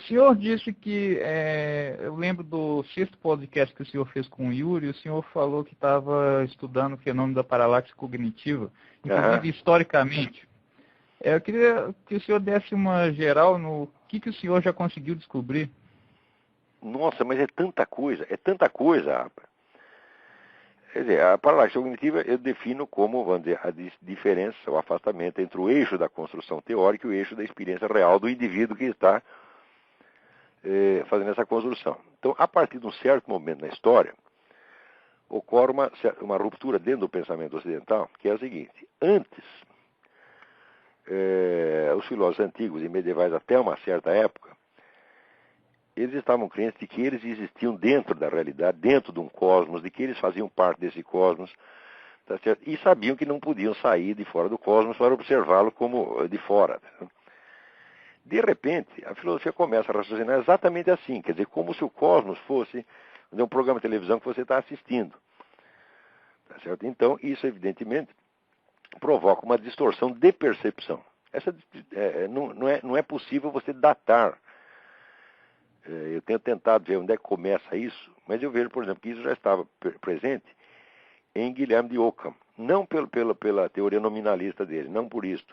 senhor disse que, eu lembro do sexto podcast que o senhor fez com o Yuri, o senhor falou que estava estudando o fenômeno da paralaxe cognitiva, inclusive historicamente. Eu queria que o senhor desse uma geral no que o senhor já conseguiu descobrir. Nossa, mas é tanta coisa, rapaz. Quer dizer, a paralaxe cognitiva eu defino como, vamos dizer, a diferença, o afastamento entre o eixo da construção teórica e o eixo da experiência real do indivíduo que está fazendo essa construção. Então, a partir de um certo momento na história, ocorre uma ruptura dentro do pensamento ocidental, que é o seguinte: antes, os filósofos antigos e medievais até uma certa época, eles estavam crentes de que eles existiam dentro da realidade, dentro de um cosmos, de que eles faziam parte desse cosmos, tá certo? E sabiam que não podiam sair de fora do cosmos para observá-lo como de fora. Tá? De repente, a filosofia começa a raciocinar exatamente assim, quer dizer, como se o cosmos fosse um programa de televisão que você está assistindo. Tá certo? Então, isso evidentemente provoca uma distorção de percepção. Não é possível você datar. Eu tenho tentado ver onde é que começa isso, mas eu vejo, por exemplo, que isso já estava presente em Guilherme de Ockham. Não pela teoria nominalista dele, não por isso,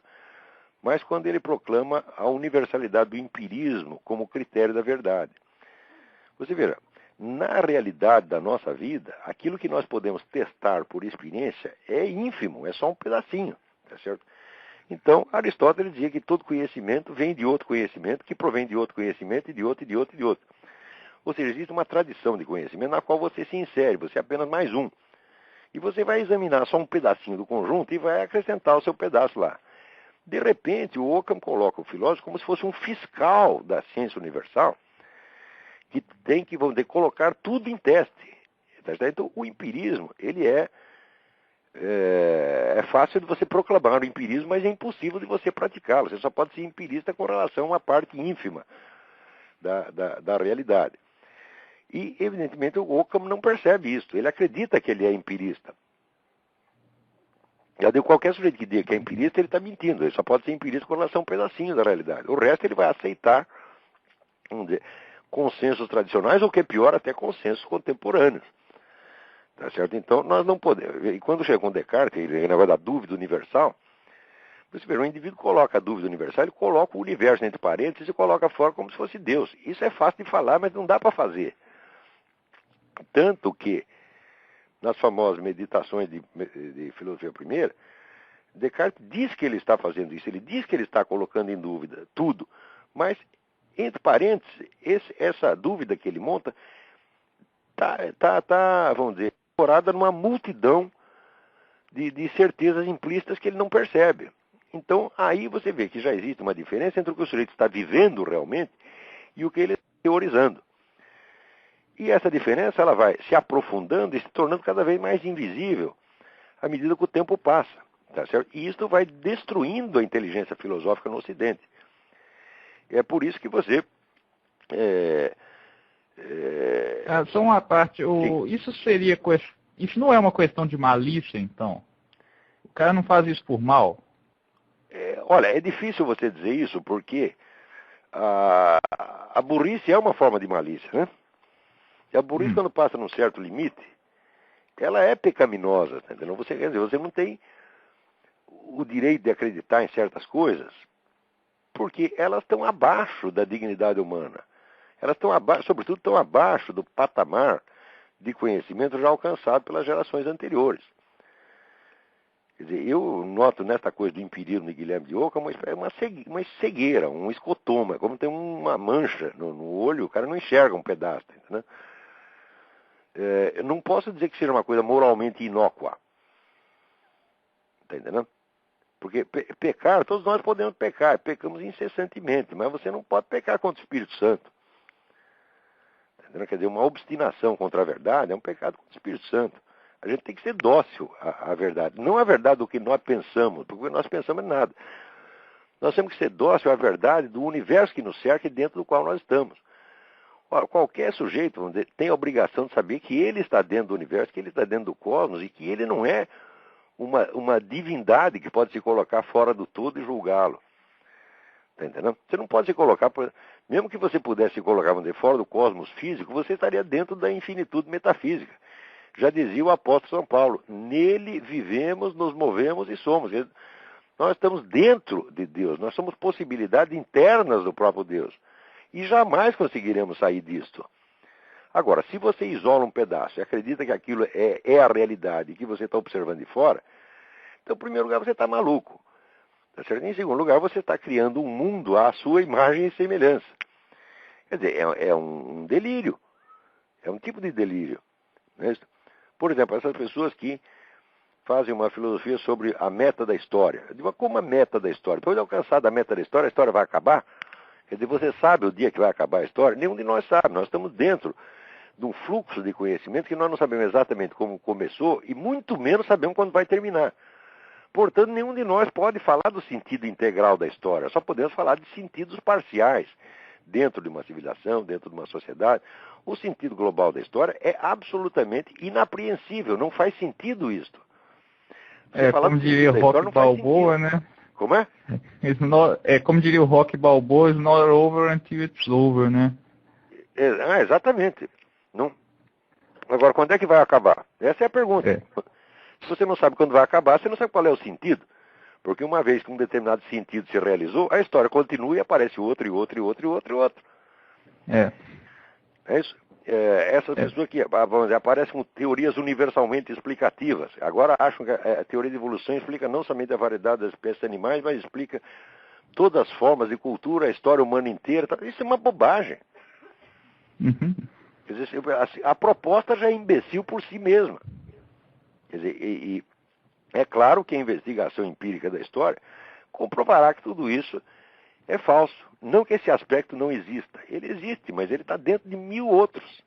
mas quando ele proclama a universalidade do empirismo como critério da verdade. Você veja, na realidade da nossa vida, aquilo que nós podemos testar por experiência é ínfimo, é só um pedacinho, tá certo? Então, Aristóteles dizia que todo conhecimento vem de outro conhecimento, que provém de outro conhecimento, e de outro, e de outro, e de outro. Ou seja, existe uma tradição de conhecimento na qual você se insere, você é apenas mais um. E você vai examinar só um pedacinho do conjunto e vai acrescentar o seu pedaço lá. De repente, o Ockham coloca o filósofo como se fosse um fiscal da ciência universal, que tem que, vamos dizer, colocar tudo em teste. Então, o empirismo, ele é fácil de você proclamar o empirismo, mas é impossível de você praticá-lo. Você só pode ser empirista com relação a uma parte ínfima da realidade. E, evidentemente, o Ockham não percebe isso. Ele acredita que ele é empirista. Já deu qualquer sujeito que diga que é empirista, ele está mentindo. Ele só pode ser empirista com relação a um pedacinho da realidade. O resto ele vai aceitar, vamos dizer, consensos tradicionais, ou que é pior, até consensos contemporâneos. Tá certo? Então, nós não podemos. E quando chega com Descartes, ele negócio da dúvida universal, você vê, o indivíduo coloca a dúvida universal, ele coloca o universo entre parênteses e coloca fora como se fosse Deus. Isso é fácil de falar, mas não dá para fazer. Tanto que, nas famosas meditações de filosofia primeira, Descartes diz que ele está fazendo isso, ele diz que ele está colocando em dúvida tudo, mas, entre parênteses, essa dúvida que ele monta tá, vamos dizer, incorporada numa multidão de certezas implícitas que ele não percebe. Então, aí você vê que já existe uma diferença entre o que o sujeito está vivendo realmente e o que ele está teorizando. E essa diferença ela vai se aprofundando e se tornando cada vez mais invisível à medida que o tempo passa. Tá certo? E isso vai destruindo a inteligência filosófica no Ocidente. É por isso que você... Só uma parte, isso não é uma questão de malícia, então? O cara não faz isso por mal? Olha, é difícil você dizer isso, porque a burrice é uma forma de malícia, né? E a burrice, quando passa num certo limite, ela é pecaminosa, tá entendendo? Quer dizer, você não tem o direito de acreditar em certas coisas, porque elas estão abaixo da dignidade humana. Elas estão abaixo, sobretudo estão abaixo do patamar de conhecimento já alcançado pelas gerações anteriores. Quer dizer, eu noto nesta coisa do empirismo de Guilherme de Ockham uma cegueira, um escotoma, como tem uma mancha no olho, o cara não enxerga um pedaço, né? Eu não posso dizer que seja uma coisa moralmente inócua. Está entendendo? Porque pecar, todos nós podemos pecar, pecamos incessantemente, mas você não pode pecar contra o Espírito Santo. Tá entendendo? Quer dizer, uma obstinação contra a verdade é um pecado contra o Espírito Santo. A gente tem que ser dócil à verdade. Não a verdade do que nós pensamos, porque nós pensamos em nada. Nós temos que ser dócil à verdade do universo que nos cerca e dentro do qual nós estamos. Ora, qualquer sujeito, vamos dizer, tem a obrigação de saber que ele está dentro do universo, que ele está dentro do cosmos e que ele não é uma divindade que pode se colocar fora do todo e julgá-lo. Tá entendendo? Você não pode se colocar... Mesmo que você pudesse se colocar, vamos dizer, fora do cosmos físico, você estaria dentro da infinitude metafísica. Já dizia o apóstolo São Paulo, nele vivemos, nos movemos e somos. Nós estamos dentro de Deus, nós somos possibilidades internas do próprio Deus. E jamais conseguiremos sair disto. Agora, se você isola um pedaço e acredita que aquilo é a realidade e que você está observando de fora, então, em primeiro lugar, você está maluco. Tá certo? Em segundo lugar, você está criando um mundo à sua imagem e semelhança. Quer dizer, é um delírio. É um tipo de delírio. Não é isso? Por exemplo, essas pessoas que fazem uma filosofia sobre a meta da história. Eu digo, como a meta da história? Depois de alcançar da meta da história, a história vai acabar? Quer dizer, você sabe o dia que vai acabar a história? Nenhum de nós sabe. Nós estamos dentro de um fluxo de conhecimento que nós não sabemos exatamente como começou e muito menos sabemos quando vai terminar. Portanto, nenhum de nós pode falar do sentido integral da história. Só podemos falar de sentidos parciais dentro de uma civilização, dentro de uma sociedade. O sentido global da história é absolutamente inapreensível. Não faz sentido isto. Como diria o Rock Balboa, né? Como é? Como diria o Rock Balboa, it's not over until it's over, né? Exatamente. Não. Agora, quando é que vai acabar? Essa é a pergunta. Se você não sabe quando vai acabar, você não sabe qual é o sentido. Porque uma vez que um determinado sentido se realizou, a história continua e aparece outro, e outro, e outro, e outro, e outro. É isso? Essas pessoas que, vamos dizer, aparecem com teorias universalmente explicativas. Agora acham que a teoria de evolução explica não somente a variedade das espécies animais, mas explica todas as formas de cultura, a história humana inteira. Isso é uma bobagem. Uhum. Quer dizer, a proposta já é imbecil por si mesma. Quer dizer, e é claro que a investigação empírica da história comprovará que tudo isso é falso. Não que esse aspecto não exista. Ele existe, mas ele está dentro de 1000 outros.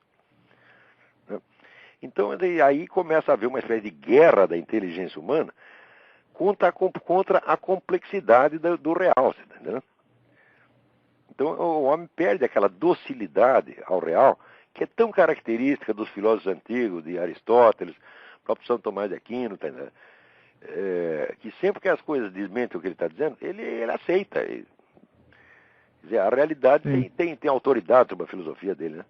Então, aí começa a haver uma espécie de guerra da inteligência humana contra a complexidade do real. Você tá entendendo? Então, o homem perde aquela docilidade ao real, que é tão característica dos filósofos antigos, de Aristóteles, próprio São Tomás de Aquino, tá entendendo? Que sempre que as coisas desmentem o que ele está dizendo, ele aceita. Quer dizer, a realidade tem autoridade sobre a filosofia dele, né?